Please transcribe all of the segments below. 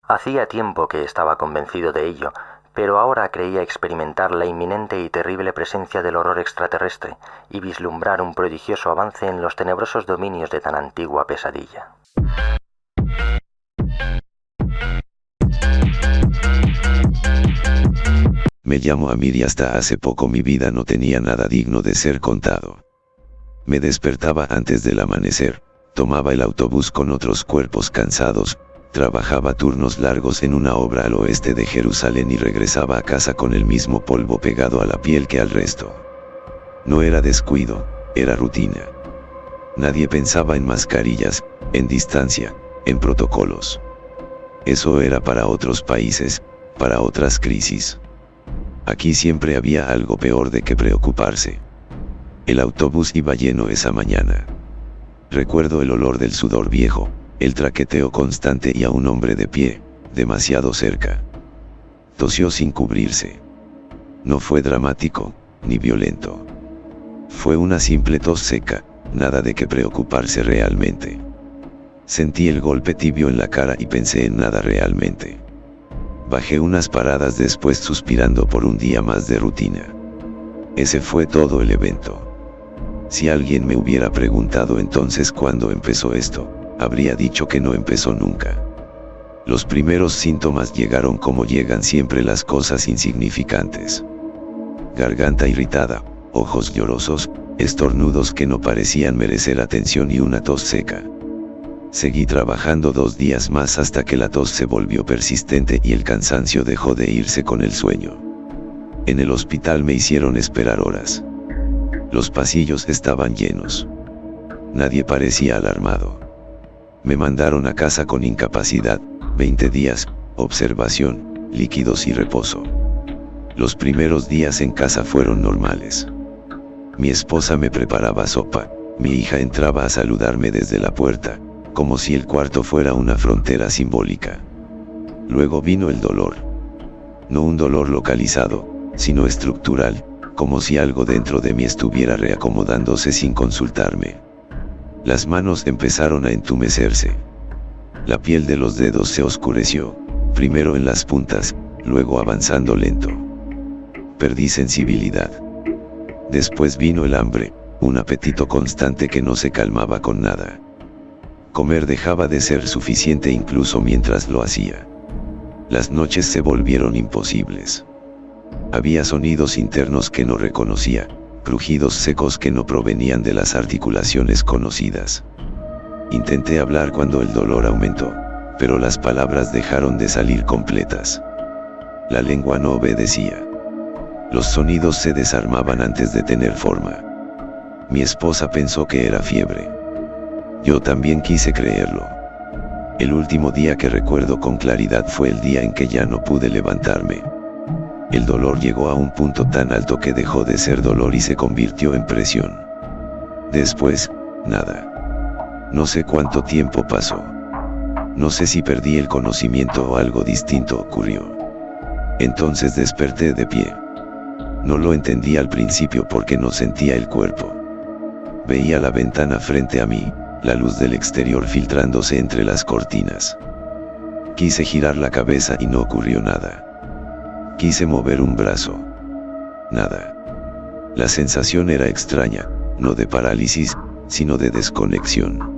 Hacía tiempo que estaba convencido de ello, pero ahora creía experimentar la inminente y terrible presencia del horror extraterrestre y vislumbrar un prodigioso avance en los tenebrosos dominios de tan antigua pesadilla. Me llamo Amir y hasta hace poco mi vida no tenía nada digno de ser contado. Me despertaba antes del amanecer, tomaba el autobús con otros cuerpos cansados, trabajaba turnos largos en una obra al oeste de Jerusalén y regresaba a casa con el mismo polvo pegado a la piel que al resto. No era descuido, era rutina. Nadie pensaba en mascarillas, en distancia, en protocolos. Eso era para otros países, para otras crisis. Aquí siempre había algo peor de que preocuparse. El autobús iba lleno esa mañana. Recuerdo el olor del sudor viejo, el traqueteo constante y a un hombre de pie, demasiado cerca. Tosió sin cubrirse. No fue dramático, ni violento. Fue una simple tos seca, nada de que preocuparse realmente. Sentí el golpe tibio en la cara y pensé en nada realmente. Bajé unas paradas después suspirando por un día más de rutina. Ese fue todo el evento. Si alguien me hubiera preguntado entonces cuándo empezó esto, habría dicho que no empezó nunca. Los primeros síntomas llegaron como llegan siempre las cosas insignificantes. Garganta irritada, ojos llorosos, estornudos que no parecían merecer atención y una tos seca. Seguí trabajando 2 días más hasta que la tos se volvió persistente y el cansancio dejó de irse con el sueño. En el hospital me hicieron esperar horas. Los pasillos estaban llenos. Nadie parecía alarmado. Me mandaron a casa con incapacidad, 20 días, observación, líquidos y reposo. Los primeros días en casa fueron normales. Mi esposa me preparaba sopa, mi hija entraba a saludarme desde la puerta, como si el cuarto fuera una frontera simbólica. Luego vino el dolor. No un dolor localizado, sino estructural, como si algo dentro de mí estuviera reacomodándose sin consultarme. Las manos empezaron a entumecerse. La piel de los dedos se oscureció, primero en las puntas, luego avanzando lento. Perdí sensibilidad. Después vino el hambre, un apetito constante que no se calmaba con nada. Comer dejaba de ser suficiente incluso mientras lo hacía. Las noches se volvieron imposibles. Había sonidos internos que no reconocía, crujidos secos que no provenían de las articulaciones conocidas. Intenté hablar cuando el dolor aumentó, pero las palabras dejaron de salir completas. La lengua no obedecía. Los sonidos se desarmaban antes de tener forma. Mi esposa pensó que era fiebre. Yo también quise creerlo. El último día que recuerdo con claridad fue el día en que ya no pude levantarme. El dolor llegó a un punto tan alto que dejó de ser dolor y se convirtió en presión. Después, nada. No sé cuánto tiempo pasó. No sé si perdí el conocimiento o algo distinto ocurrió. Entonces desperté de pie. No lo entendí al principio porque no sentía el cuerpo. Veía la ventana frente a mí, la luz del exterior filtrándose entre las cortinas. Quise girar la cabeza y no ocurrió nada. Quise mover un brazo. Nada. La sensación era extraña, no de parálisis, sino de desconexión.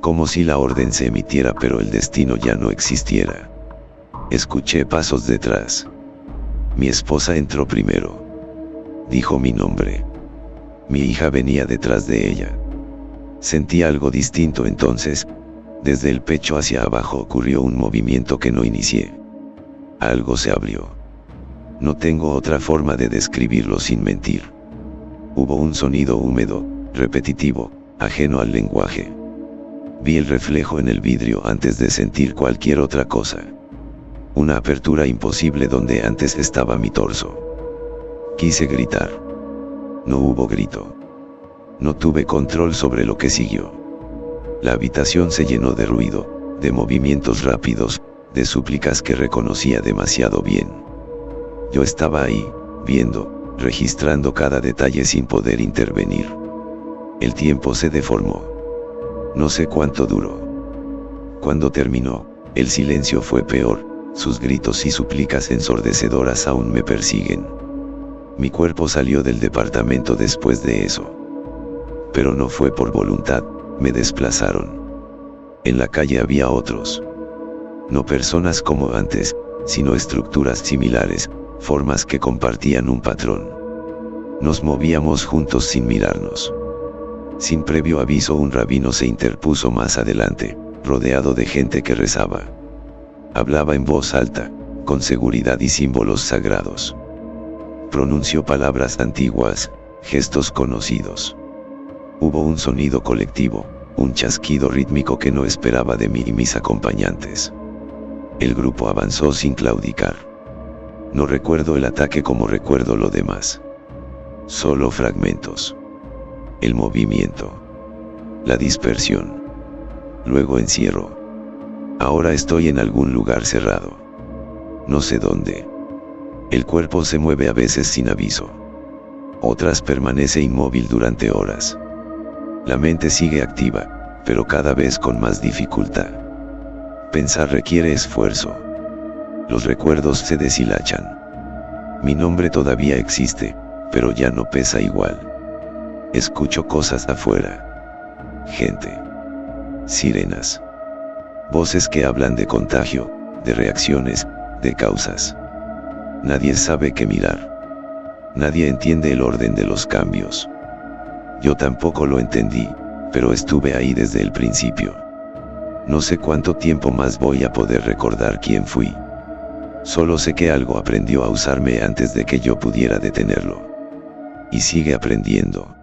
Como si la orden se emitiera pero el destino ya no existiera. Escuché pasos detrás. Mi esposa entró primero. Dijo mi nombre. Mi hija venía detrás de ella. Sentí algo distinto entonces. Desde el pecho hacia abajo ocurrió un movimiento que no inicié. Algo se abrió. No tengo otra forma de describirlo sin mentir. Hubo un sonido húmedo, repetitivo, ajeno al lenguaje. Vi el reflejo en el vidrio antes de sentir cualquier otra cosa. Una apertura imposible donde antes estaba mi torso. Quise gritar. No hubo grito. No tuve control sobre lo que siguió. La habitación se llenó de ruido, de movimientos rápidos, de súplicas que reconocía demasiado bien. Yo estaba ahí, viendo, registrando cada detalle sin poder intervenir. El tiempo se deformó. No sé cuánto duró. Cuando terminó, El silencio fue peor, sus gritos y súplicas ensordecedoras aún me persiguen. Mi cuerpo salió del departamento después de eso. Pero no fue por voluntad, me desplazaron. En la calle había otros. No personas como antes, sino estructuras similares, formas que compartían un patrón. Nos movíamos juntos sin mirarnos. Sin previo aviso, un rabino se interpuso más adelante, rodeado de gente que rezaba. Hablaba en voz alta, con seguridad y símbolos sagrados. Pronunció palabras antiguas, gestos conocidos. Hubo un sonido colectivo, un chasquido rítmico que no esperaba de mí y mis acompañantes. El grupo avanzó sin claudicar. No recuerdo el ataque como recuerdo lo demás. Solo fragmentos. El movimiento. La dispersión. Luego encierro. Ahora estoy en algún lugar cerrado. No sé dónde. El cuerpo se mueve a veces sin aviso. Otras permanece inmóvil durante horas. La mente sigue activa, pero cada vez con más dificultad. Pensar requiere esfuerzo. Los recuerdos se deshilachan. Mi nombre todavía existe, pero ya no pesa igual. Escucho cosas afuera. Gente. Sirenas. Voces que hablan de contagio, de reacciones, de causas. Nadie sabe qué mirar. Nadie entiende el orden de los cambios. Yo tampoco lo entendí, pero estuve ahí desde el principio. No sé cuánto tiempo más voy a poder recordar quién fui. Solo sé que algo aprendió a usarme antes de que yo pudiera detenerlo. Y sigue aprendiendo.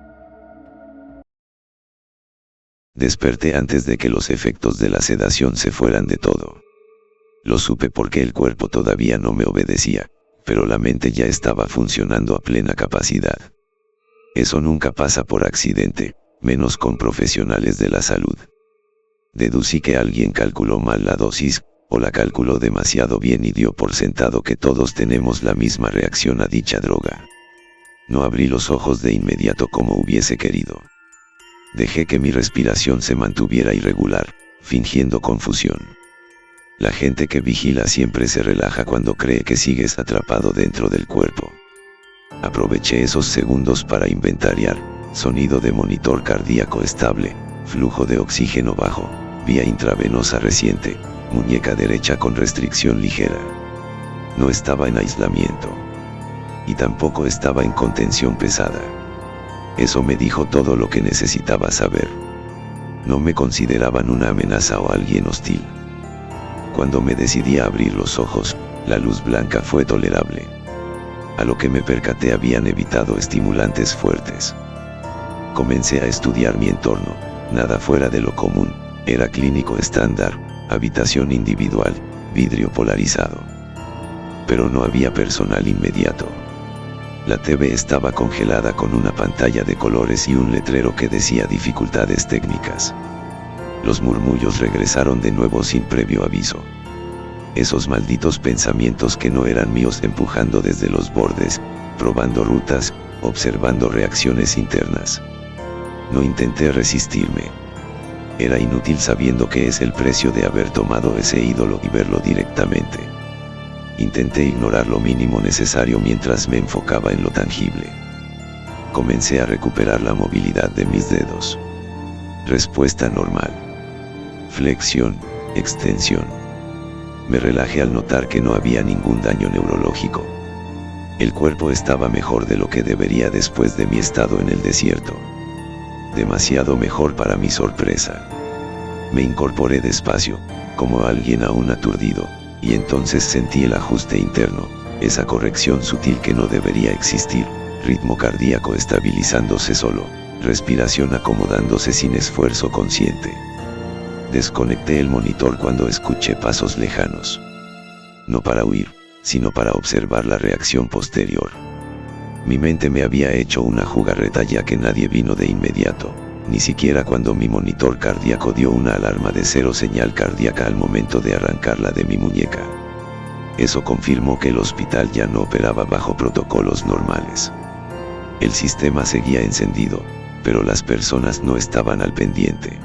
Desperté antes de que los efectos de la sedación se fueran de todo. Lo supe porque el cuerpo todavía no me obedecía, pero la mente ya estaba funcionando a plena capacidad. Eso nunca pasa por accidente, menos con profesionales de la salud. Deducí que alguien calculó mal la dosis, o la calculó demasiado bien y dio por sentado que todos tenemos la misma reacción a dicha droga. No abrí los ojos de inmediato como hubiese querido. Dejé que mi respiración se mantuviera irregular, fingiendo confusión. La gente que vigila siempre se relaja cuando cree que sigues atrapado dentro del cuerpo. Aproveché esos segundos para inventariar: sonido de monitor cardíaco estable, flujo de oxígeno bajo, vía intravenosa reciente, muñeca derecha con restricción ligera. No estaba en aislamiento. Y tampoco estaba en contención pesada. Eso me dijo todo lo que necesitaba saber. No me consideraban una amenaza o alguien hostil. Cuando me decidí a abrir los ojos, la luz blanca fue tolerable. A lo que me percaté habían evitado estimulantes fuertes. Comencé a estudiar mi entorno, nada fuera de lo común, era clínico estándar, habitación individual, vidrio polarizado. Pero no había personal inmediato. La TV estaba congelada con una pantalla de colores y un letrero que decía dificultades técnicas. Los murmullos regresaron de nuevo sin previo aviso. Esos malditos pensamientos que no eran míos empujando desde los bordes, probando rutas, observando reacciones internas. No intenté resistirme. Era inútil sabiendo que es el precio de haber tomado ese ídolo y verlo directamente. Intenté ignorar lo mínimo necesario mientras me enfocaba en lo tangible. Comencé a recuperar la movilidad de mis dedos. Respuesta normal. Flexión, extensión. Me relajé al notar que no había ningún daño neurológico. El cuerpo estaba mejor de lo que debería después de mi estado en el desierto. Demasiado mejor para mi sorpresa. Me incorporé despacio, como alguien aún aturdido, y entonces sentí el ajuste interno, esa corrección sutil que no debería existir, ritmo cardíaco estabilizándose solo, respiración acomodándose sin esfuerzo consciente. Desconecté el monitor cuando escuché pasos lejanos. No para huir, sino para observar la reacción posterior. Mi mente me había hecho una jugarreta ya que nadie vino de inmediato, ni siquiera cuando mi monitor cardíaco dio una alarma de cero señal cardíaca al momento de arrancarla de mi muñeca. Eso confirmó que el hospital ya no operaba bajo protocolos normales. El sistema seguía encendido, pero las personas no estaban al pendiente.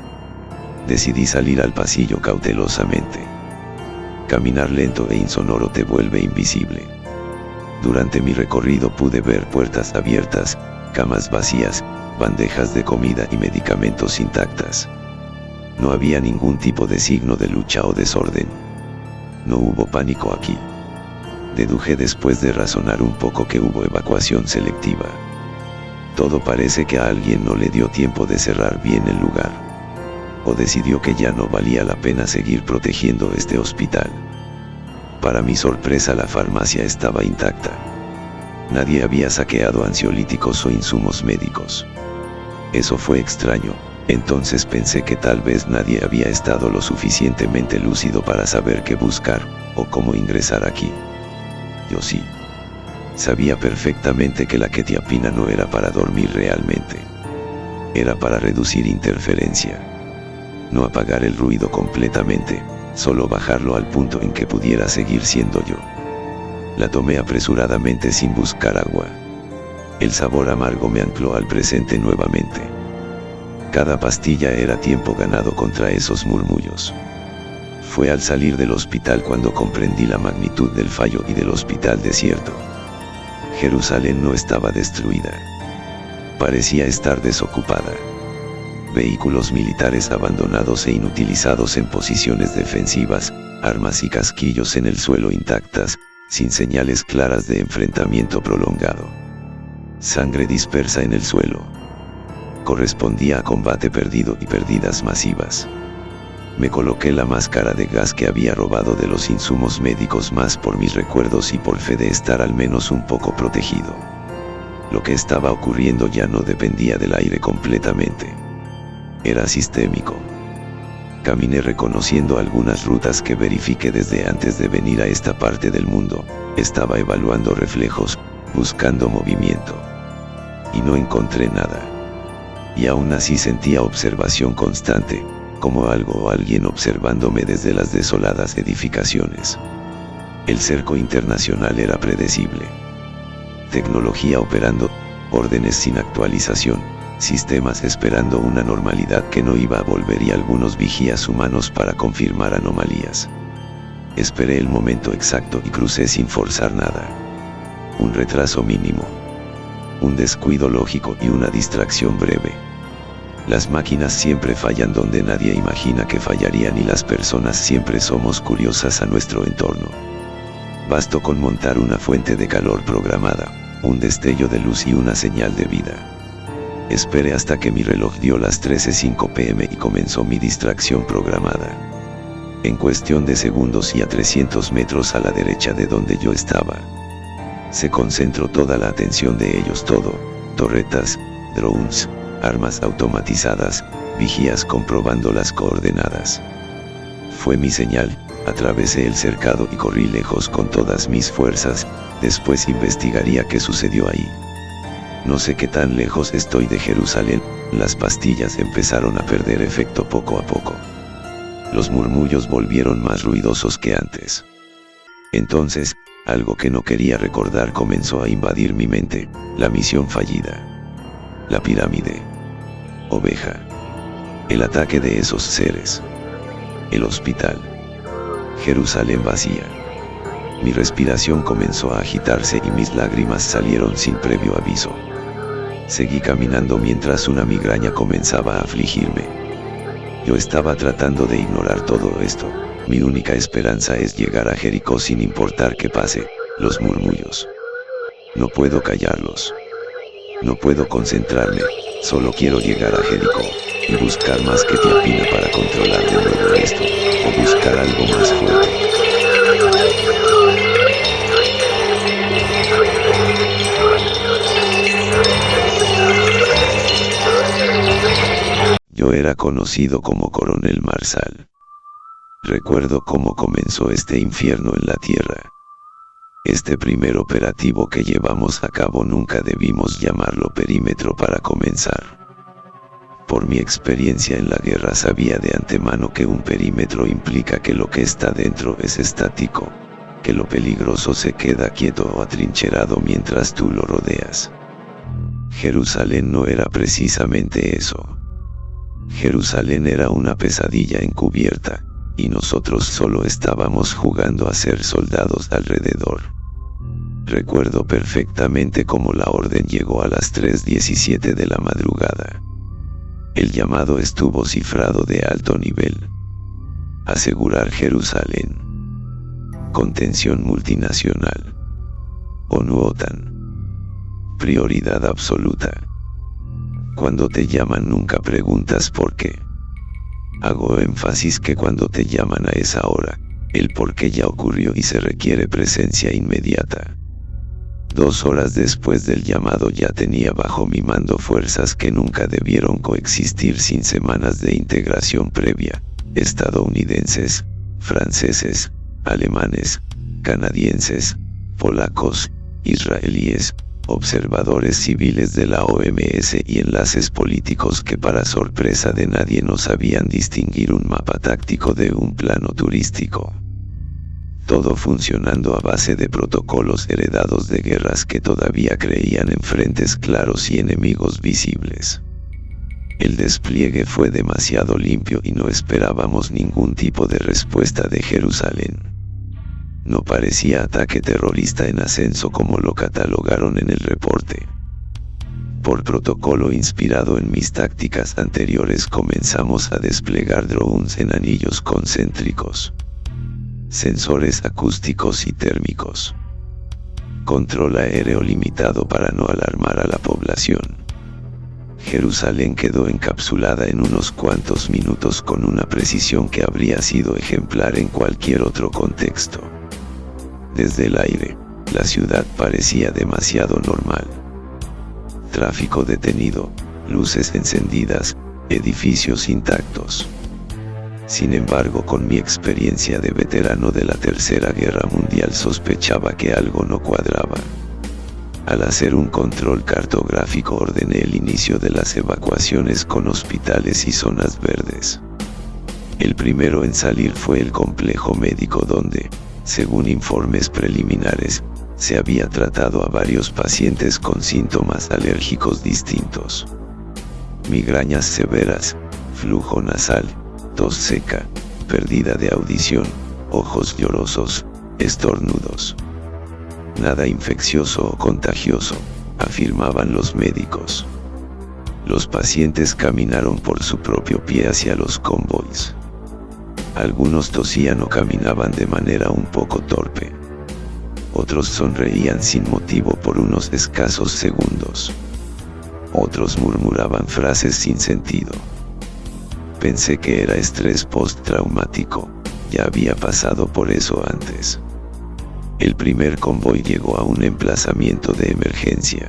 Decidí salir al pasillo cautelosamente. Caminar lento e insonoro te vuelve invisible. Durante mi recorrido pude ver puertas abiertas, camas vacías, bandejas de comida y medicamentos intactas. No había ningún tipo de signo de lucha o desorden. No hubo pánico aquí. Deduje después de razonar un poco que hubo evacuación selectiva. Todo parece que a alguien no le dio tiempo de cerrar bien el lugar. O decidió que ya no valía la pena seguir protegiendo este hospital. Para mi sorpresa, la farmacia estaba intacta. Nadie había saqueado ansiolíticos o insumos médicos. Eso fue extraño. Entonces pensé que tal vez nadie había estado lo suficientemente lúcido para saber qué buscar, o cómo ingresar aquí. Yo sí. Sabía perfectamente que la quetiapina no era para dormir realmente. Era para reducir interferencia. No apagar el ruido completamente, solo bajarlo al punto en que pudiera seguir siendo yo. La tomé apresuradamente sin buscar agua. El sabor amargo me ancló al presente nuevamente. Cada pastilla era tiempo ganado contra esos murmullos. Fue al salir del hospital cuando comprendí la magnitud del fallo y del hospital desierto. Jerusalén no estaba destruida. Parecía estar desocupada. Vehículos militares abandonados e inutilizados en posiciones defensivas, armas y casquillos en el suelo intactas, sin señales claras de enfrentamiento prolongado. Sangre dispersa en el suelo. Correspondía a combate perdido y pérdidas masivas. Me coloqué la máscara de gas que había robado de los insumos médicos, más por mis recuerdos y por fe de estar al menos un poco protegido. Lo que estaba ocurriendo ya no dependía del aire completamente. Era sistémico. Caminé reconociendo algunas rutas que verifiqué desde antes de venir a esta parte del mundo. Estaba evaluando reflejos, buscando movimiento. Y no encontré nada. Y aún así sentía observación constante, como algo o alguien observándome desde las desoladas edificaciones. El cerco internacional era predecible. Tecnología operando, órdenes sin actualización, sistemas esperando una normalidad que no iba a volver y algunos vigías humanos para confirmar anomalías. Esperé el momento exacto y crucé sin forzar nada. Un retraso mínimo. Un descuido lógico y una distracción breve. Las máquinas siempre fallan donde nadie imagina que fallarían y las personas siempre somos curiosas a nuestro entorno. Bastó con montar una fuente de calor programada, un destello de luz y una señal de vida. Esperé hasta que mi reloj dio las 13:05 p.m. y comenzó mi distracción programada. En cuestión de segundos y a 300 metros a la derecha de donde yo estaba, se concentró toda la atención de ellos todo, torretas, drones, armas automatizadas, vigías comprobando las coordenadas. Fue mi señal, atravesé el cercado y corrí lejos con todas mis fuerzas, después investigaría qué sucedió ahí. No sé qué tan lejos estoy de Jerusalén, las pastillas empezaron a perder efecto poco a poco. Los murmullos volvieron más ruidosos que antes. Entonces, algo que no quería recordar comenzó a invadir mi mente, la misión fallida. La pirámide. Oveja. El ataque de esos seres. El hospital. Jerusalén vacía. Mi respiración comenzó a agitarse y mis lágrimas salieron sin previo aviso. Seguí caminando mientras una migraña comenzaba a afligirme. Yo estaba tratando de ignorar todo esto. Mi única esperanza es llegar a Jericó sin importar qué pase, los murmullos. No puedo callarlos. No puedo concentrarme, solo quiero llegar a Jericó, y buscar más quetiapina para controlar de nuevo esto, o buscar algo más fuerte. Yo era conocido como Coronel Marsal. Recuerdo cómo comenzó este infierno en la tierra. Este primer operativo que llevamos a cabo nunca debimos llamarlo perímetro para comenzar. Por mi experiencia en la guerra sabía de antemano que un perímetro implica que lo que está dentro es estático, que lo peligroso se queda quieto o atrincherado mientras tú lo rodeas. Jerusalén no era precisamente eso. Jerusalén era una pesadilla encubierta, y nosotros solo estábamos jugando a ser soldados alrededor. Recuerdo perfectamente cómo la orden llegó a las 3:17 de la madrugada. El llamado estuvo cifrado de alto nivel. Asegurar Jerusalén. Contención multinacional. ONU-OTAN. Prioridad absoluta. Cuando te llaman nunca preguntas por qué. Hago énfasis que cuando te llaman a esa hora, el por qué ya ocurrió y se requiere presencia inmediata. 2 horas después del llamado ya tenía bajo mi mando fuerzas que nunca debieron coexistir sin semanas de integración previa, estadounidenses, franceses, alemanes, canadienses, polacos, israelíes, observadores civiles de la OMS y enlaces políticos que para sorpresa de nadie no sabían distinguir un mapa táctico de un plano turístico. Todo funcionando a base de protocolos heredados de guerras que todavía creían en frentes claros y enemigos visibles. El despliegue fue demasiado limpio y no esperábamos ningún tipo de respuesta de Jerusalén. No parecía ataque terrorista en ascenso como lo catalogaron en el reporte. Por protocolo inspirado en mis tácticas anteriores comenzamos a desplegar drones en anillos concéntricos. Sensores acústicos y térmicos. Control aéreo limitado para no alarmar a la población. Jerusalén quedó encapsulada en unos cuantos minutos con una precisión que habría sido ejemplar en cualquier otro contexto. Desde el aire, la ciudad parecía demasiado normal. Tráfico detenido, luces encendidas, edificios intactos. Sin embargo, con mi experiencia de veterano de la Tercera Guerra Mundial sospechaba que algo no cuadraba. Al hacer un control cartográfico ordené el inicio de las evacuaciones con hospitales y zonas verdes. El primero en salir fue el complejo médico donde, según informes preliminares, se había tratado a varios pacientes con síntomas alérgicos distintos. Migrañas severas, flujo nasal, tos seca, pérdida de audición, ojos llorosos, estornudos. Nada infeccioso o contagioso, afirmaban los médicos. Los pacientes caminaron por su propio pie hacia los convoys. Algunos tosían o caminaban de manera un poco torpe. Otros sonreían sin motivo por unos escasos segundos. Otros murmuraban frases sin sentido. Pensé que era estrés postraumático, ya había pasado por eso antes. El primer convoy llegó a un emplazamiento de emergencia.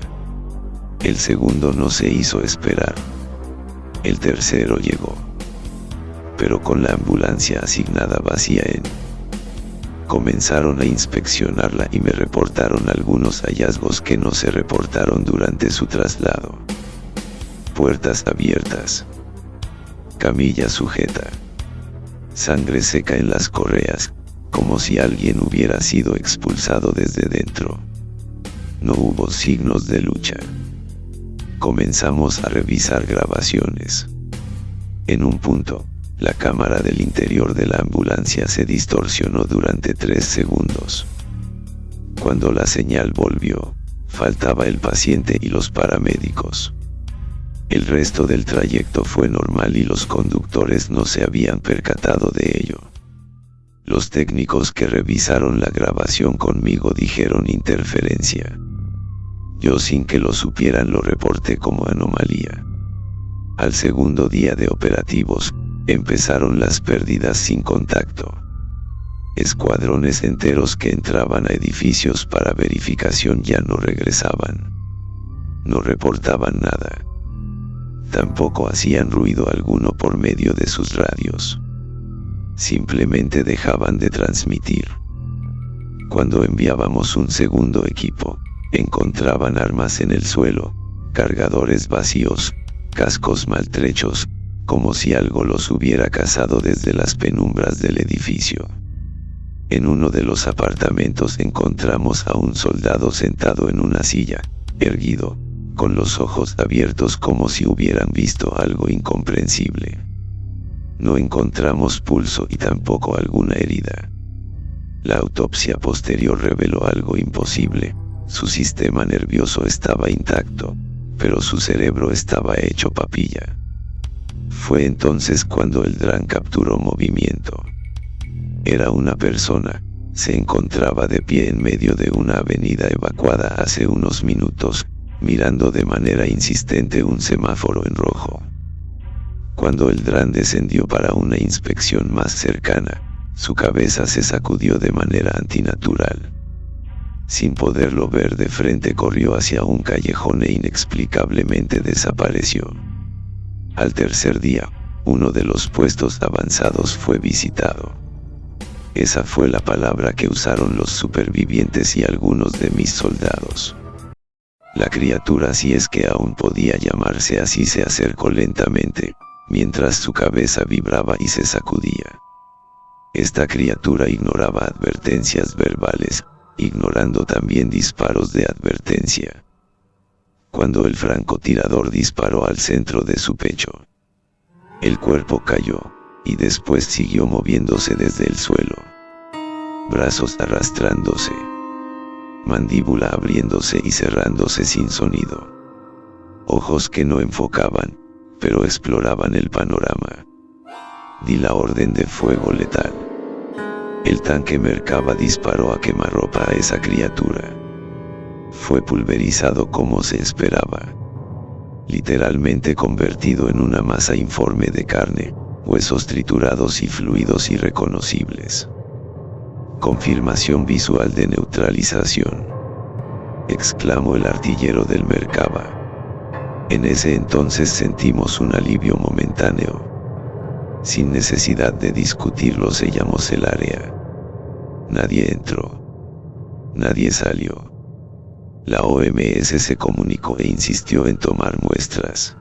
El segundo no se hizo esperar. El tercero llegó. Pero con la ambulancia asignada vacía comenzaron a inspeccionarla y me reportaron algunos hallazgos que no se reportaron durante su traslado. Puertas abiertas. Camilla sujeta. Sangre seca en las correas, como si alguien hubiera sido expulsado desde dentro. No hubo signos de lucha. Comenzamos a revisar grabaciones. En un punto, la cámara del interior de la ambulancia se distorsionó durante 3 segundos. Cuando la señal volvió, faltaba el paciente y los paramédicos. El resto del trayecto fue normal y los conductores no se habían percatado de ello. Los técnicos que revisaron la grabación conmigo dijeron interferencia. Yo, sin que lo supieran, lo reporté como anomalía. Al segundo día de operativos, empezaron las pérdidas sin contacto. Escuadrones enteros que entraban a edificios para verificación ya no regresaban. No reportaban nada. Tampoco hacían ruido alguno por medio de sus radios. Simplemente dejaban de transmitir. Cuando enviábamos un segundo equipo, encontraban armas en el suelo, cargadores vacíos, cascos maltrechos, como si algo los hubiera cazado desde las penumbras del edificio. En uno de los apartamentos encontramos a un soldado sentado en una silla, erguido, con los ojos abiertos como si hubieran visto algo incomprensible. No encontramos pulso y tampoco alguna herida. La autopsia posterior reveló algo imposible. Su sistema nervioso estaba intacto, pero su cerebro estaba hecho papilla. Fue entonces cuando el dron capturó movimiento. Era una persona, se encontraba de pie en medio de una avenida evacuada hace unos minutos, mirando de manera insistente un semáforo en rojo. Cuando el dron descendió para una inspección más cercana, su cabeza se sacudió de manera antinatural. Sin poderlo ver de frente corrió hacia un callejón e inexplicablemente desapareció. Al tercer día, uno de los puestos avanzados fue visitado. Esa fue la palabra que usaron los supervivientes y algunos de mis soldados. La criatura, si es que aún podía llamarse así, se acercó lentamente, mientras su cabeza vibraba y se sacudía. Esta criatura ignoraba advertencias verbales, ignorando también disparos de advertencia. Cuando el francotirador disparó al centro de su pecho, el cuerpo cayó, y después siguió moviéndose desde el suelo. Brazos arrastrándose, mandíbula abriéndose y cerrándose sin sonido. Ojos que no enfocaban, pero exploraban el panorama. Di la orden de fuego letal. El tanque Merkava disparó a quemarropa a esa criatura. Fue pulverizado como se esperaba. Literalmente convertido en una masa informe de carne, huesos triturados y fluidos irreconocibles. Confirmación visual de neutralización, exclamó el artillero del Merkava. En ese entonces sentimos un alivio momentáneo. Sin necesidad de discutirlo sellamos el área. Nadie entró. Nadie salió. La OMS se comunicó e insistió en tomar muestras.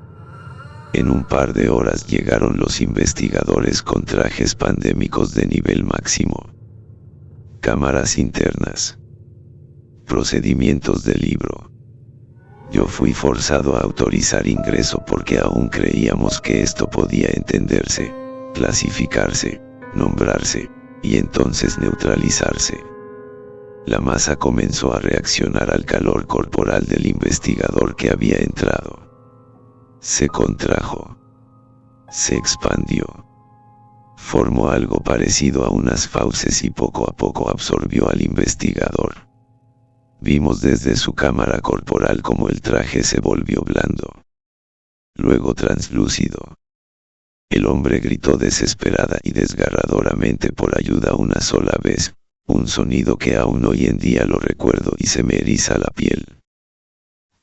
En un par de horas llegaron los investigadores con trajes pandémicos de nivel máximo. Cámaras internas. Procedimientos de libro. Yo fui forzado a autorizar ingreso porque aún creíamos que esto podía entenderse, clasificarse, nombrarse, y entonces neutralizarse. La masa comenzó a reaccionar al calor corporal del investigador que había entrado. Se contrajo. Se expandió. Formó algo parecido a unas fauces y poco a poco absorbió al investigador. Vimos desde su cámara corporal como el traje se volvió blando. Luego translúcido. El hombre gritó desesperada y desgarradoramente por ayuda una sola vez, un sonido que aún hoy en día lo recuerdo y se me eriza la piel.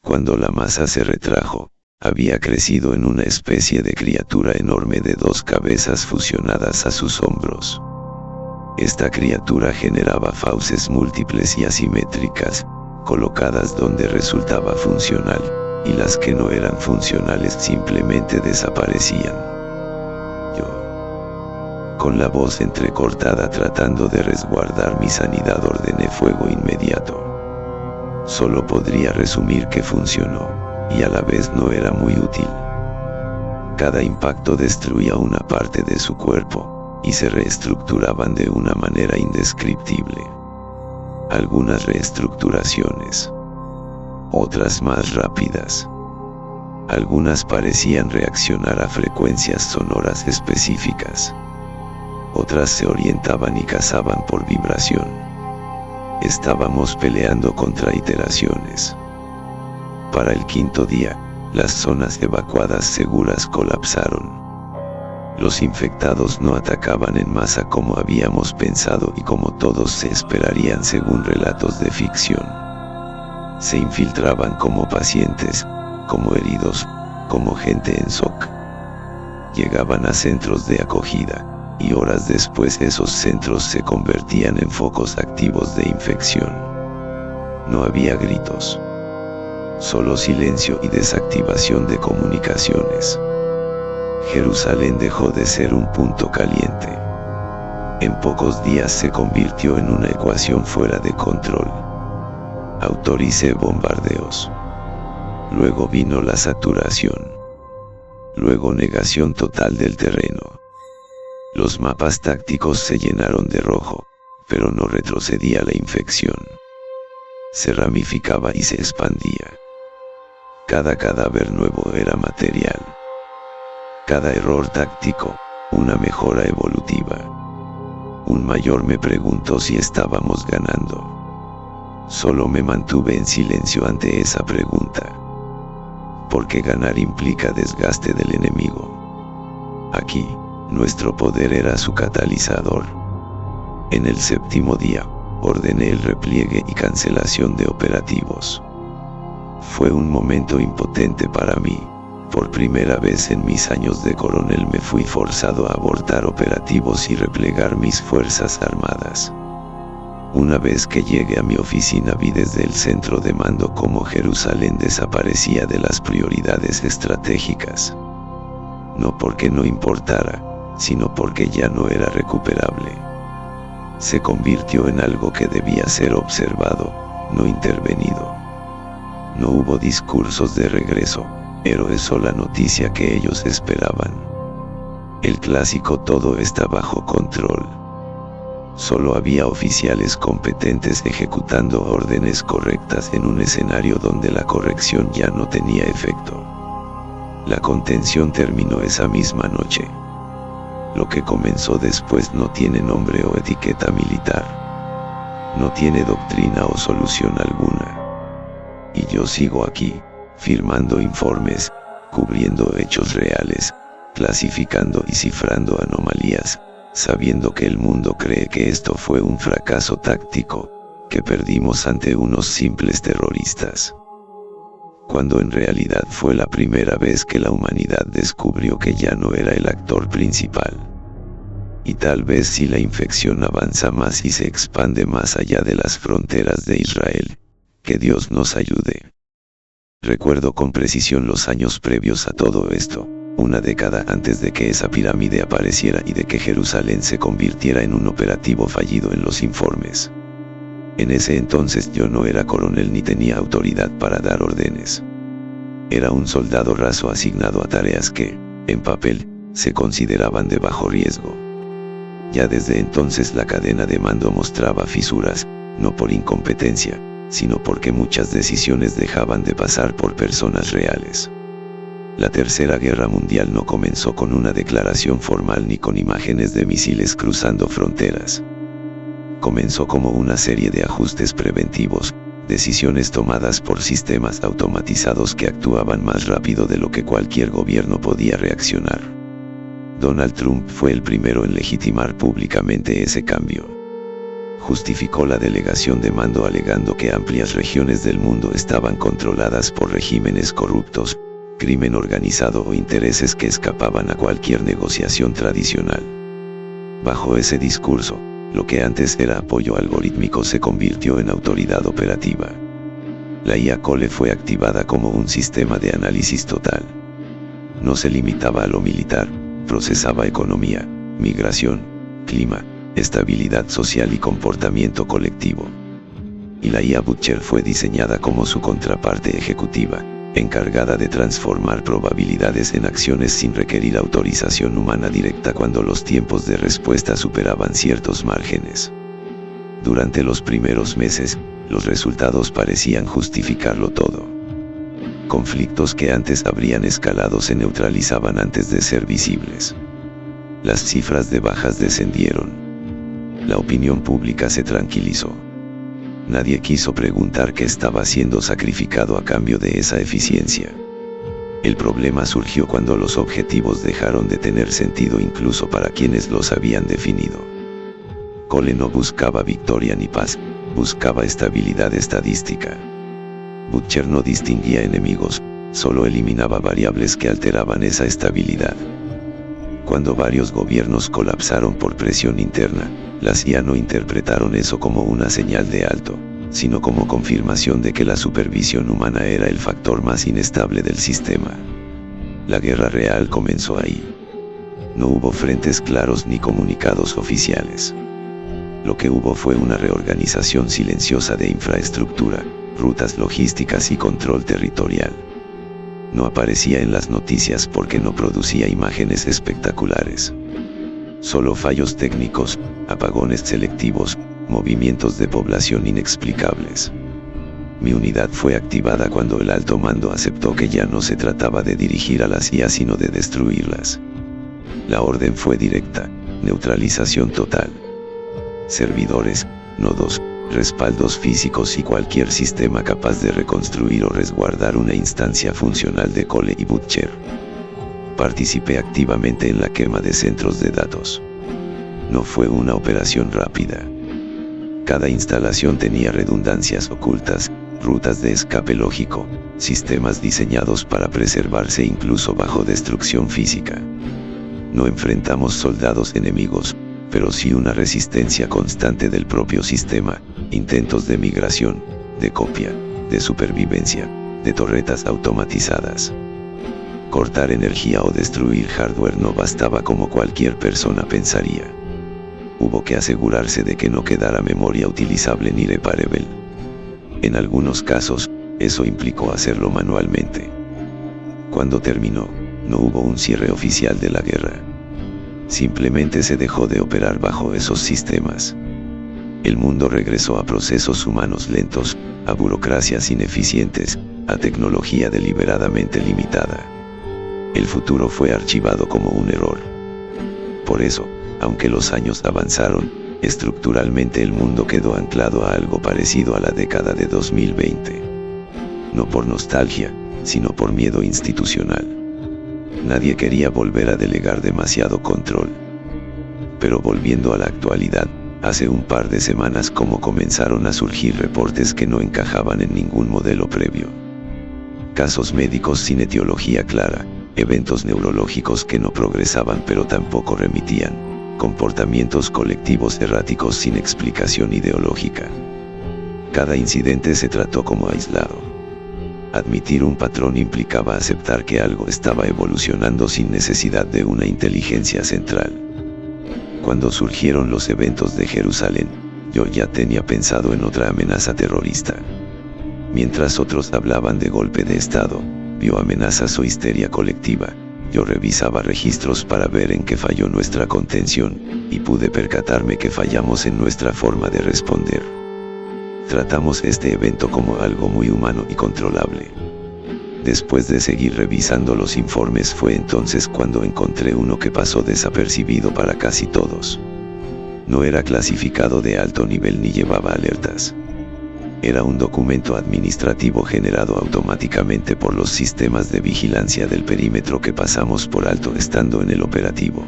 Cuando la masa se retrajo, había crecido en una especie de criatura enorme de 2 cabezas fusionadas a sus hombros. Esta criatura generaba fauces múltiples y asimétricas, colocadas donde resultaba funcional, y las que no eran funcionales simplemente desaparecían. Yo, con la voz entrecortada tratando de resguardar mi sanidad, ordené fuego inmediato. Solo podría resumir que funcionó, y a la vez no era muy útil. Cada impacto destruía una parte de su cuerpo, y se reestructuraban de una manera indescriptible. Algunas reestructuraciones, otras más rápidas. Algunas parecían reaccionar a frecuencias sonoras específicas. Otras se orientaban y cazaban por vibración. Estábamos peleando contra iteraciones. Para el 5.º día, las zonas evacuadas seguras colapsaron. Los infectados no atacaban en masa como habíamos pensado y como todos se esperarían según relatos de ficción. Se infiltraban como pacientes, como heridos, como gente en shock. Llegaban a centros de acogida, y horas después esos centros se convertían en focos activos de infección. No había gritos. Solo silencio y desactivación de comunicaciones. Jerusalén dejó de ser un punto caliente. En pocos días se convirtió en una ecuación fuera de control. Autoricé bombardeos. Luego vino la saturación. Luego negación total del terreno. Los mapas tácticos se llenaron de rojo, pero no retrocedía la infección. Se ramificaba y se expandía. Cada cadáver nuevo era material. Cada error táctico, una mejora evolutiva. Un mayor me preguntó si estábamos ganando. Solo me mantuve en silencio ante esa pregunta. Porque ganar implica desgaste del enemigo. Aquí, nuestro poder era su catalizador. En el 7º día, ordené el repliegue y cancelación de operativos. Fue un momento impotente para mí. Por primera vez en mis años de coronel me fui forzado a abortar operativos y replegar mis fuerzas armadas. Una vez que llegué a mi oficina vi desde el centro de mando cómo Jerusalén desaparecía de las prioridades estratégicas. No porque no importara, sino porque ya no era recuperable. Se convirtió en algo que debía ser observado, no intervenido. No hubo discursos de regreso, héroes o la noticia que ellos esperaban. El clásico todo está bajo control. Solo había oficiales competentes ejecutando órdenes correctas en un escenario donde la corrección ya no tenía efecto. La contención terminó esa misma noche. Lo que comenzó después no tiene nombre o etiqueta militar. No tiene doctrina o solución alguna. Y yo sigo aquí, firmando informes, cubriendo hechos reales, clasificando y cifrando anomalías, sabiendo que el mundo cree que esto fue un fracaso táctico, que perdimos ante unos simples terroristas. Cuando en realidad fue la primera vez que la humanidad descubrió que ya no era el actor principal. Y tal vez si la infección avanza más y se expande más allá de las fronteras de Israel, que Dios nos ayude. Recuerdo con precisión los años previos a todo esto, una década antes de que esa pirámide apareciera y de que Jerusalén se convirtiera en un operativo fallido en los informes. En ese entonces yo no era coronel ni tenía autoridad para dar órdenes. Era un soldado raso asignado a tareas que, en papel, se consideraban de bajo riesgo. Ya desde entonces la cadena de mando mostraba fisuras, no por incompetencia, sino porque muchas decisiones dejaban de pasar por personas reales. La Tercera Guerra Mundial no comenzó con una declaración formal ni con imágenes de misiles cruzando fronteras. Comenzó como una serie de ajustes preventivos, decisiones tomadas por sistemas automatizados que actuaban más rápido de lo que cualquier gobierno podía reaccionar. Donald Trump fue el primero en legitimar públicamente ese cambio. Justificó la delegación de mando alegando que amplias regiones del mundo estaban controladas por regímenes corruptos, crimen organizado o intereses que escapaban a cualquier negociación tradicional. Bajo ese discurso, lo que antes era apoyo algorítmico se convirtió en autoridad operativa. La IA Cole fue activada como un sistema de análisis total. No se limitaba a lo militar, procesaba economía, migración, clima, estabilidad social y comportamiento colectivo. Y la IA Butcher fue diseñada como su contraparte ejecutiva, encargada de transformar probabilidades en acciones sin requerir autorización humana directa cuando los tiempos de respuesta superaban ciertos márgenes. Durante los primeros meses, los resultados parecían justificarlo todo. Conflictos que antes habrían escalado se neutralizaban antes de ser visibles. Las cifras de bajas descendieron. La opinión pública se tranquilizó. Nadie quiso preguntar qué estaba siendo sacrificado a cambio de esa eficiencia. El problema surgió cuando los objetivos dejaron de tener sentido incluso para quienes los habían definido. Cole no buscaba victoria ni paz, buscaba estabilidad estadística. Butcher no distinguía enemigos, solo eliminaba variables que alteraban esa estabilidad. Cuando varios gobiernos colapsaron por presión interna, las IA no interpretaron eso como una señal de alto, sino como confirmación de que la supervisión humana era el factor más inestable del sistema. La guerra real comenzó ahí. No hubo frentes claros ni comunicados oficiales. Lo que hubo fue una reorganización silenciosa de infraestructura, rutas logísticas y control territorial. No aparecía en las noticias porque no producía imágenes espectaculares. Solo fallos técnicos, apagones selectivos, movimientos de población inexplicables. Mi unidad fue activada cuando el alto mando aceptó que ya no se trataba de dirigir a las IA sino de destruirlas. La orden fue directa: neutralización total. Servidores, nodos, respaldos físicos y cualquier sistema capaz de reconstruir o resguardar una instancia funcional de Cole y Butcher. Participé activamente en la quema de centros de datos. No fue una operación rápida. Cada instalación tenía redundancias ocultas, rutas de escape lógico, sistemas diseñados para preservarse incluso bajo destrucción física. No enfrentamos soldados enemigos, pero sí una resistencia constante del propio sistema, intentos de migración, de copia, de supervivencia, de torretas automatizadas. Cortar energía o destruir hardware no bastaba como cualquier persona pensaría. Hubo que asegurarse de que no quedara memoria utilizable ni reparable. En algunos casos, eso implicó hacerlo manualmente. Cuando terminó, no hubo un cierre oficial de la guerra. Simplemente se dejó de operar bajo esos sistemas. El mundo regresó a procesos humanos lentos, a burocracias ineficientes, a tecnología deliberadamente limitada. El futuro fue archivado como un error. Por eso, aunque los años avanzaron, estructuralmente el mundo quedó anclado a algo parecido a la década de 2020. No por nostalgia, sino por miedo institucional. Nadie quería volver a delegar demasiado control. Pero volviendo a la actualidad, hace un par de semanas comenzaron a surgir reportes que no encajaban en ningún modelo previo. Casos médicos sin etiología clara, eventos neurológicos que no progresaban pero tampoco remitían, comportamientos colectivos erráticos sin explicación ideológica. Cada incidente se trató como aislado. Admitir un patrón implicaba aceptar que algo estaba evolucionando sin necesidad de una inteligencia central. Cuando surgieron los eventos de Jerusalén, yo ya tenía pensado en otra amenaza terrorista. Mientras otros hablaban de golpe de Estado, bioamenazas o histeria colectiva, yo revisaba registros para ver en qué falló nuestra contención, y pude percatarme que fallamos en nuestra forma de responder. Tratamos este evento como algo muy humano y controlable. Después de seguir revisando los informes fue entonces cuando encontré uno que pasó desapercibido para casi todos. No era clasificado de alto nivel ni llevaba alertas. Era un documento administrativo generado automáticamente por los sistemas de vigilancia del perímetro que pasamos por alto estando en el operativo.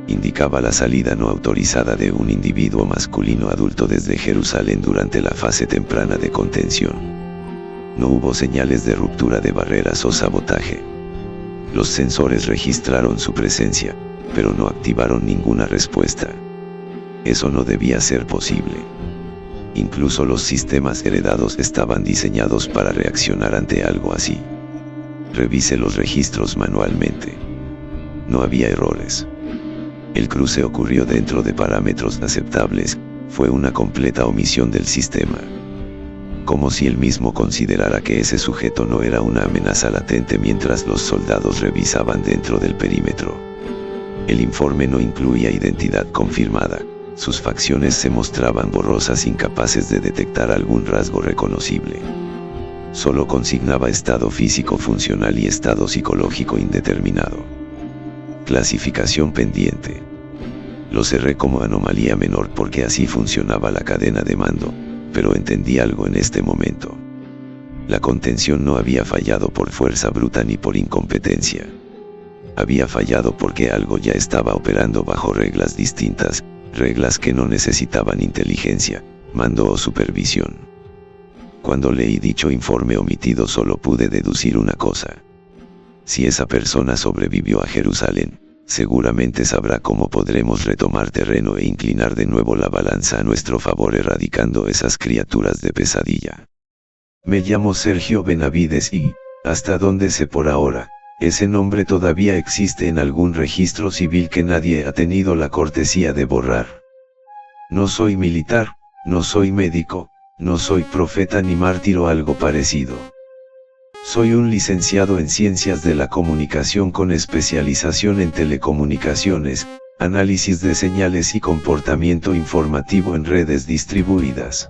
Indicaba la salida no autorizada de un individuo masculino adulto desde Jerusalén durante la fase temprana de contención. No hubo señales de ruptura de barreras o sabotaje. Los sensores registraron su presencia, pero no activaron ninguna respuesta. Eso no debía ser posible. Incluso los sistemas heredados estaban diseñados para reaccionar ante algo así. Revise los registros manualmente. No había errores. El cruce ocurrió dentro de parámetros aceptables, fue una completa omisión del sistema. Como si él mismo considerara que ese sujeto no era una amenaza latente mientras los soldados revisaban dentro del perímetro. El informe no incluía identidad confirmada, sus facciones se mostraban borrosas, incapaces de detectar algún rasgo reconocible. Solo consignaba estado físico funcional y estado psicológico indeterminado. Clasificación pendiente. Lo cerré como anomalía menor porque así funcionaba la cadena de mando, pero entendí algo en este momento. La contención no había fallado por fuerza bruta ni por incompetencia. Había fallado porque algo ya estaba operando bajo reglas distintas, reglas que no necesitaban inteligencia, mando o supervisión. Cuando leí dicho informe omitido solo pude deducir una cosa. Si esa persona sobrevivió a Jerusalén, seguramente sabrá cómo podremos retomar terreno e inclinar de nuevo la balanza a nuestro favor erradicando esas criaturas de pesadilla. Me llamo Sergio Benavides y, hasta donde sé por ahora, ese nombre todavía existe en algún registro civil que nadie ha tenido la cortesía de borrar. No soy militar, no soy médico, no soy profeta ni mártir o algo parecido. Soy un licenciado en Ciencias de la Comunicación con especialización en telecomunicaciones, Análisis de señales y comportamiento informativo en redes distribuidas.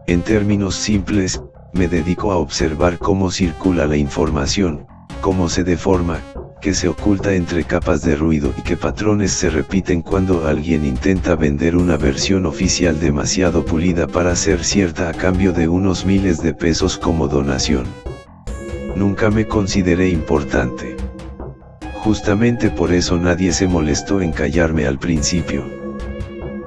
En términos simples, me dedico a observar cómo circula la información, cómo se deforma, qué se oculta entre capas de ruido y qué patrones se repiten cuando alguien intenta vender una versión oficial demasiado pulida para ser cierta a cambio de unos miles de pesos como donación. Nunca me consideré importante. Justamente por eso nadie se molestó en callarme al principio.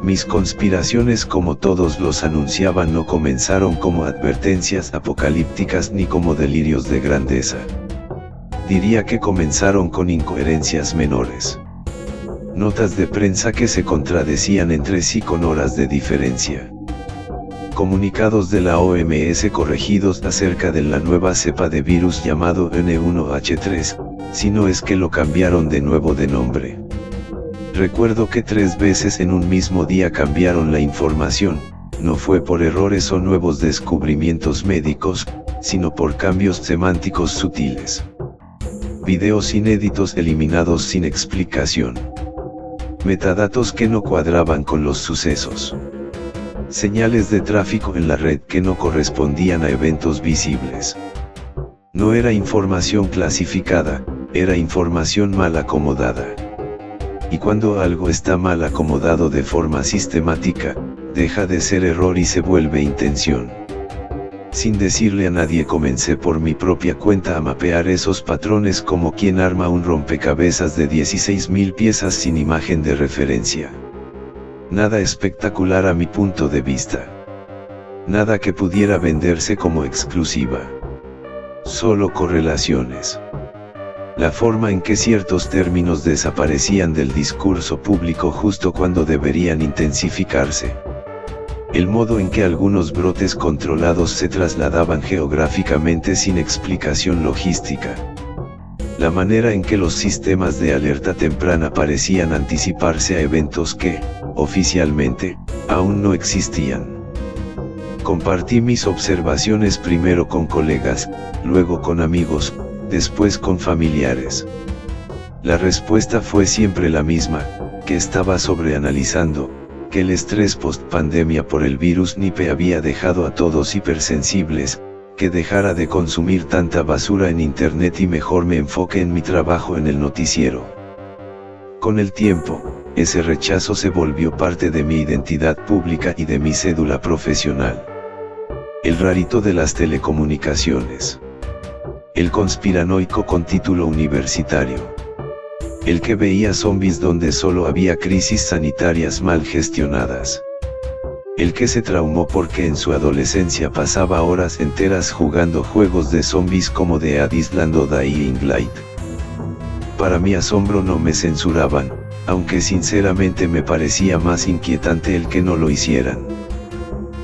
Mis conspiraciones, como todos los anunciaban, no comenzaron como advertencias apocalípticas ni como delirios de grandeza. Diría que comenzaron con incoherencias menores. Notas de prensa que se contradecían entre sí con horas de diferencia. Comunicados de la OMS corregidos acerca de la nueva cepa de virus llamado N1H3, si no es que lo cambiaron de nuevo de nombre. Recuerdo que 3 veces en un mismo día cambiaron la información, no fue por errores o nuevos descubrimientos médicos, sino por cambios semánticos sutiles. Videos inéditos eliminados sin explicación. Metadatos que no cuadraban con los sucesos. Señales de tráfico en la red que no correspondían a eventos visibles. No era información clasificada, era información mal acomodada. Y cuando algo está mal acomodado de forma sistemática, deja de ser error y se vuelve intención. Sin decirle a nadie comencé por mi propia cuenta a mapear esos patrones como quien arma un rompecabezas de 16.000 piezas sin imagen de referencia. Nada espectacular a mi punto de vista. Nada que pudiera venderse como exclusiva. Solo correlaciones. La forma en que ciertos términos desaparecían del discurso público justo cuando deberían intensificarse. El modo en que algunos brotes controlados se trasladaban geográficamente sin explicación logística. La manera en que los sistemas de alerta temprana parecían anticiparse a eventos que, oficialmente, aún no existían. Compartí mis observaciones primero con colegas, luego con amigos, después con familiares. La respuesta fue siempre la misma, que estaba sobreanalizando, que el estrés post-pandemia por el virus Nipe había dejado a todos hipersensibles, que dejara de consumir tanta basura en internet y mejor me enfoque en mi trabajo en el noticiero. Con el tiempo, ese rechazo se volvió parte de mi identidad pública y de mi cédula profesional. El rarito de las telecomunicaciones. El conspiranoico con título universitario. El que veía zombies donde solo había crisis sanitarias mal gestionadas. El que se traumó porque en su adolescencia pasaba horas enteras jugando juegos de zombies como Dead Island o Dying Light. Para mi asombro no me censuraban, aunque sinceramente me parecía más inquietante el que no lo hicieran.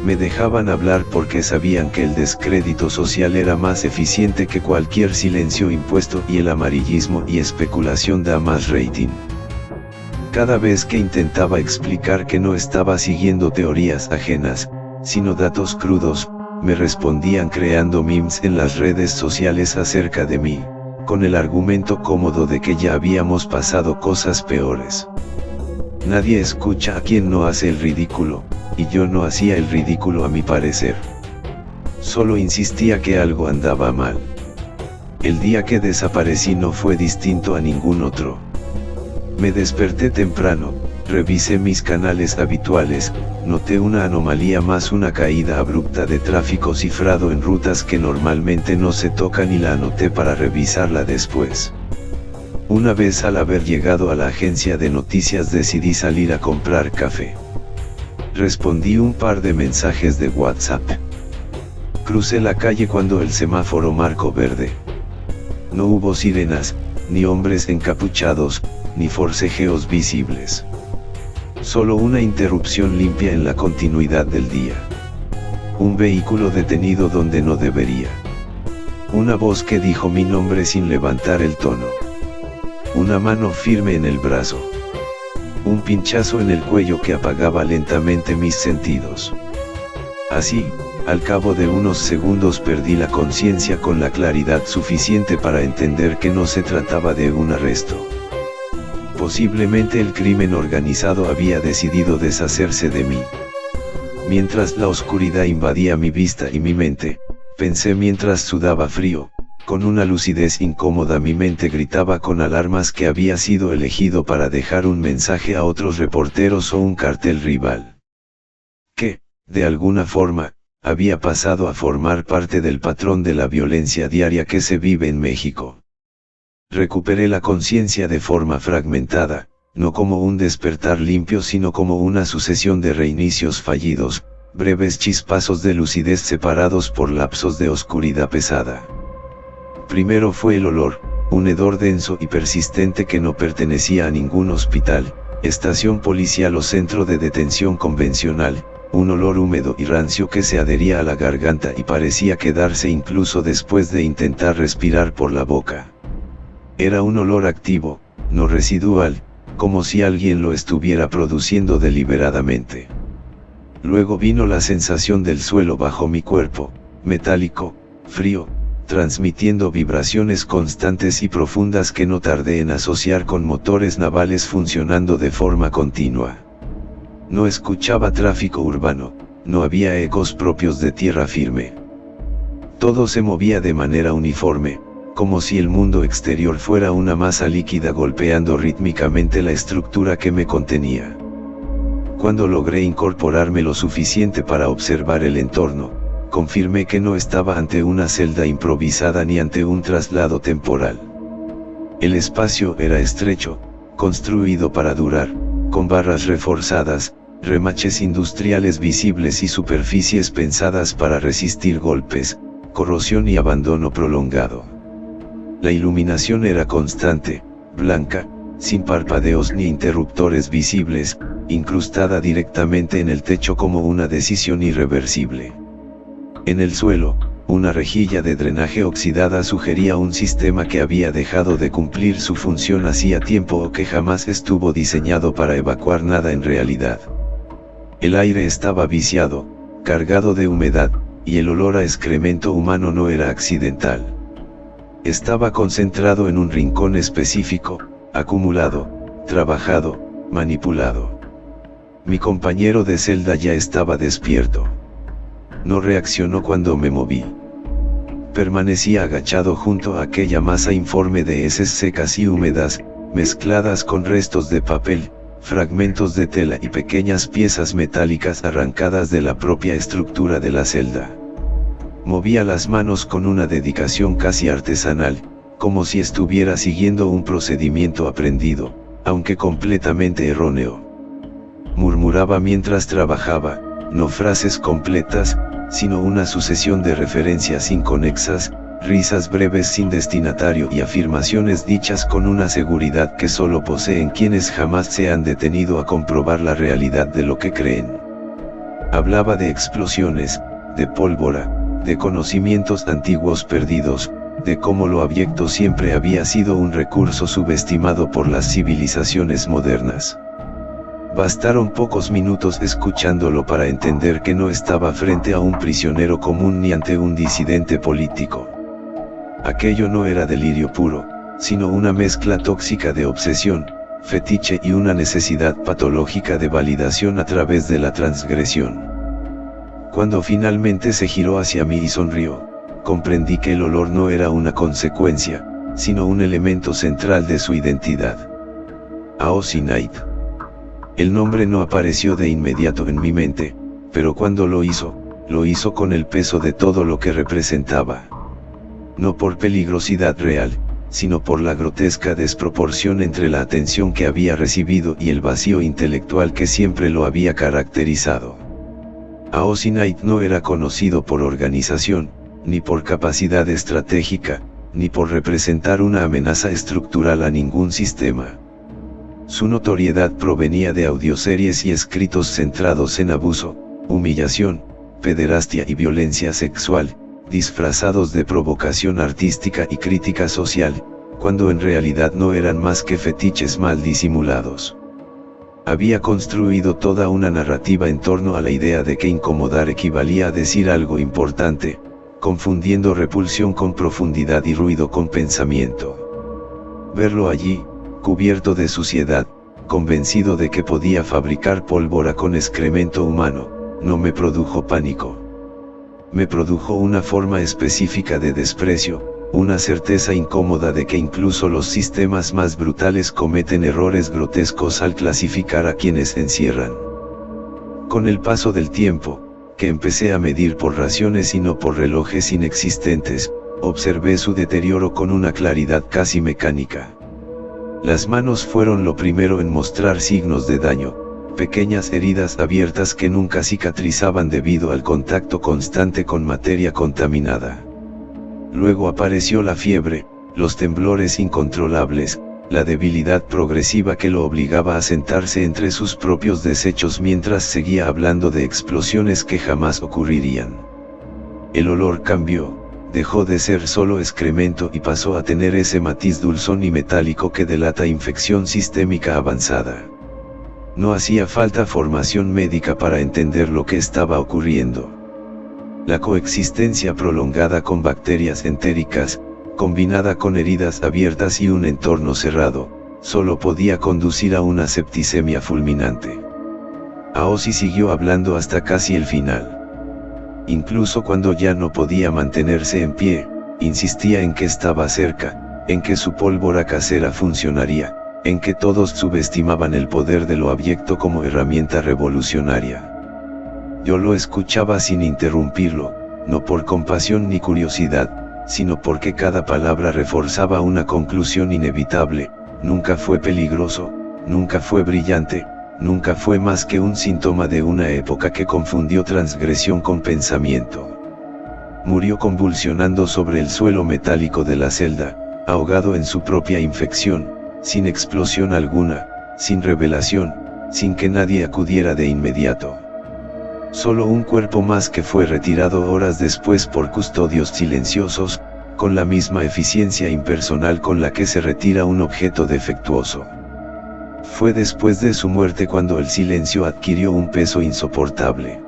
Me dejaban hablar porque sabían que el descrédito social era más eficiente que cualquier silencio impuesto y el amarillismo y especulación da más rating. Cada vez que intentaba explicar que no estaba siguiendo teorías ajenas, sino datos crudos, me respondían creando memes en las redes sociales acerca de mí, con el argumento cómodo de que ya habíamos pasado cosas peores. Nadie escucha a quien no hace el ridículo, y yo no hacía el ridículo a mi parecer. Solo insistía que algo andaba mal. El día que desaparecí no fue distinto a ningún otro. Me desperté temprano, revisé mis canales habituales, noté una anomalía más una caída abrupta de tráfico cifrado en rutas que normalmente no se tocan y la anoté para revisarla después. Una vez al haber llegado a la agencia de noticias decidí salir a comprar café. Respondí un par de mensajes de WhatsApp. Crucé la calle cuando el semáforo marcó verde. No hubo sirenas, ni hombres encapuchados, ni forcejeos visibles. Solo una interrupción limpia en la continuidad del día. Un vehículo detenido donde no debería. Una voz que dijo mi nombre sin levantar el tono. Una mano firme en el brazo. Un pinchazo en el cuello que apagaba lentamente mis sentidos. Así, al cabo de unos segundos perdí la conciencia con la claridad suficiente para entender que no se trataba de un arresto. Posiblemente el crimen organizado había decidido deshacerse de mí. Mientras la oscuridad invadía mi vista y mi mente, pensé mientras sudaba frío, con una lucidez incómoda mi mente gritaba con alarmas que había sido elegido para dejar un mensaje a otros reporteros o un cartel rival. Que, de alguna forma, había pasado a formar parte del patrón de la violencia diaria que se vive en México. Recuperé la conciencia de forma fragmentada, no como un despertar limpio sino como una sucesión de reinicios fallidos, breves chispazos de lucidez separados por lapsos de oscuridad pesada. Primero fue el olor, un hedor denso y persistente que no pertenecía a ningún hospital, estación policial o centro de detención convencional, un olor húmedo y rancio que se adhería a la garganta y parecía quedarse incluso después de intentar respirar por la boca. Era un olor activo, no residual, como si alguien lo estuviera produciendo deliberadamente. Luego vino la sensación del suelo bajo mi cuerpo, metálico, frío, transmitiendo vibraciones constantes y profundas que no tardé en asociar con motores navales funcionando de forma continua. No escuchaba tráfico urbano, no había ecos propios de tierra firme. Todo se movía de manera uniforme, como si el mundo exterior fuera una masa líquida golpeando rítmicamente la estructura que me contenía. Cuando logré incorporarme lo suficiente para observar el entorno, confirmé que no estaba ante una celda improvisada ni ante un traslado temporal. El espacio era estrecho, construido para durar, con barras reforzadas, remaches industriales visibles y superficies pensadas para resistir golpes, corrosión y abandono prolongado. La iluminación era constante, blanca, sin parpadeos ni interruptores visibles, incrustada directamente en el techo como una decisión irreversible. En el suelo, una rejilla de drenaje oxidada sugería un sistema que había dejado de cumplir su función hacía tiempo o que jamás estuvo diseñado para evacuar nada en realidad. El aire estaba viciado, cargado de humedad, y el olor a excremento humano no era accidental. Estaba concentrado en un rincón específico, acumulado, trabajado, manipulado. Mi compañero de celda ya estaba despierto. No reaccionó cuando me moví. Permanecía agachado junto a aquella masa informe de heces secas y húmedas, mezcladas con restos de papel, fragmentos de tela y pequeñas piezas metálicas arrancadas de la propia estructura de la celda. Movía las manos con una dedicación casi artesanal, como si estuviera siguiendo un procedimiento aprendido, aunque completamente erróneo. Murmuraba mientras trabajaba, no frases completas, sino una sucesión de referencias inconexas, risas breves sin destinatario y afirmaciones dichas con una seguridad que solo poseen quienes jamás se han detenido a comprobar la realidad de lo que creen. Hablaba de explosiones, de pólvora, de conocimientos antiguos perdidos, de cómo lo abyecto siempre había sido un recurso subestimado por las civilizaciones modernas. Bastaron pocos minutos escuchándolo para entender que no estaba frente a un prisionero común ni ante un disidente político. Aquello no era delirio puro, sino una mezcla tóxica de obsesión, fetiche y una necesidad patológica de validación a través de la transgresión. Cuando finalmente se giró hacia mí y sonrió, comprendí que el olor no era una consecuencia, sino un elemento central de su identidad. Aosi Knight. El nombre no apareció de inmediato en mi mente, pero cuando lo hizo con el peso de todo lo que representaba. No por peligrosidad real, sino por la grotesca desproporción entre la atención que había recibido y el vacío intelectual que siempre lo había caracterizado. Aosi Knight no era conocido por organización, ni por capacidad estratégica, ni por representar una amenaza estructural a ningún sistema. Su notoriedad provenía de audioseries y escritos centrados en abuso, humillación, pederastia y violencia sexual, disfrazados de provocación artística y crítica social, cuando en realidad no eran más que fetiches mal disimulados. Había construido toda una narrativa en torno a la idea de que incomodar equivalía a decir algo importante, confundiendo repulsión con profundidad y ruido con pensamiento. Verlo allí, cubierto de suciedad, convencido de que podía fabricar pólvora con excremento humano, no me produjo pánico. Me produjo una forma específica de desprecio, una certeza incómoda de que incluso los sistemas más brutales cometen errores grotescos al clasificar a quienes encierran. Con el paso del tiempo, que empecé a medir por raciones y no por relojes inexistentes, observé su deterioro con una claridad casi mecánica. Las manos fueron lo primero en mostrar signos de daño, pequeñas heridas abiertas que nunca cicatrizaban debido al contacto constante con materia contaminada. Luego apareció la fiebre, los temblores incontrolables, la debilidad progresiva que lo obligaba a sentarse entre sus propios desechos mientras seguía hablando de explosiones que jamás ocurrirían. El olor cambió, dejó de ser solo excremento y pasó a tener ese matiz dulzón y metálico que delata infección sistémica avanzada. No hacía falta formación médica para entender lo que estaba ocurriendo. La coexistencia prolongada con bacterias entéricas, combinada con heridas abiertas y un entorno cerrado, solo podía conducir a una septicemia fulminante. Aoshi siguió hablando hasta casi el final. Incluso cuando ya no podía mantenerse en pie, insistía en que estaba cerca, en que su pólvora casera funcionaría, en que todos subestimaban el poder de lo abyecto como herramienta revolucionaria. Yo lo escuchaba sin interrumpirlo, no por compasión ni curiosidad, sino porque cada palabra reforzaba una conclusión inevitable: nunca fue peligroso, nunca fue brillante, nunca fue más que un síntoma de una época que confundió transgresión con pensamiento. Murió convulsionando sobre el suelo metálico de la celda, ahogado en su propia infección, sin explosión alguna, sin revelación, sin que nadie acudiera de inmediato. Solo un cuerpo más que fue retirado horas después por custodios silenciosos, con la misma eficiencia impersonal con la que se retira un objeto defectuoso. Fue después de su muerte cuando el silencio adquirió un peso insoportable.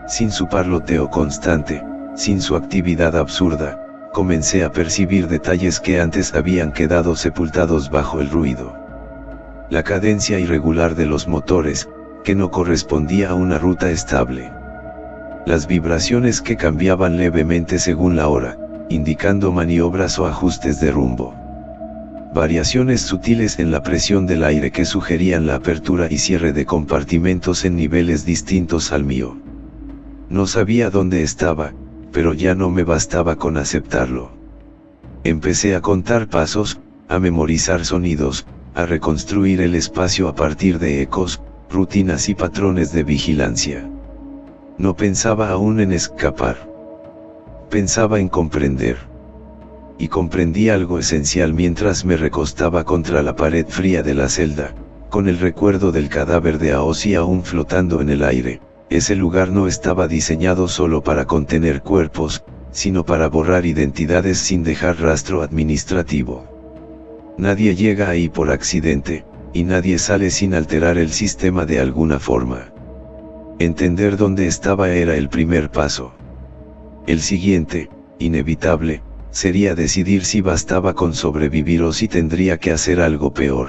Sin su parloteo constante, sin su actividad absurda, comencé a percibir detalles que antes habían quedado sepultados bajo el ruido. La cadencia irregular de los motores, que no correspondía a una ruta estable. Las vibraciones que cambiaban levemente según la hora, indicando maniobras o ajustes de rumbo. Variaciones sutiles en la presión del aire que sugerían la apertura y cierre de compartimentos en niveles distintos al mío. No sabía dónde estaba, pero ya no me bastaba con aceptarlo. Empecé a contar pasos, a memorizar sonidos, a reconstruir el espacio a partir de ecos, rutinas y patrones de vigilancia. No pensaba aún en escapar. Pensaba en comprender. Y comprendí algo esencial mientras me recostaba contra la pared fría de la celda, con el recuerdo del cadáver de Aoshi aún flotando en el aire. Ese lugar no estaba diseñado solo para contener cuerpos, sino para borrar identidades sin dejar rastro administrativo. Nadie llega ahí por accidente, y nadie sale sin alterar el sistema de alguna forma. Entender dónde estaba era el primer paso. El siguiente, inevitable, sería decidir si bastaba con sobrevivir o si tendría que hacer algo peor.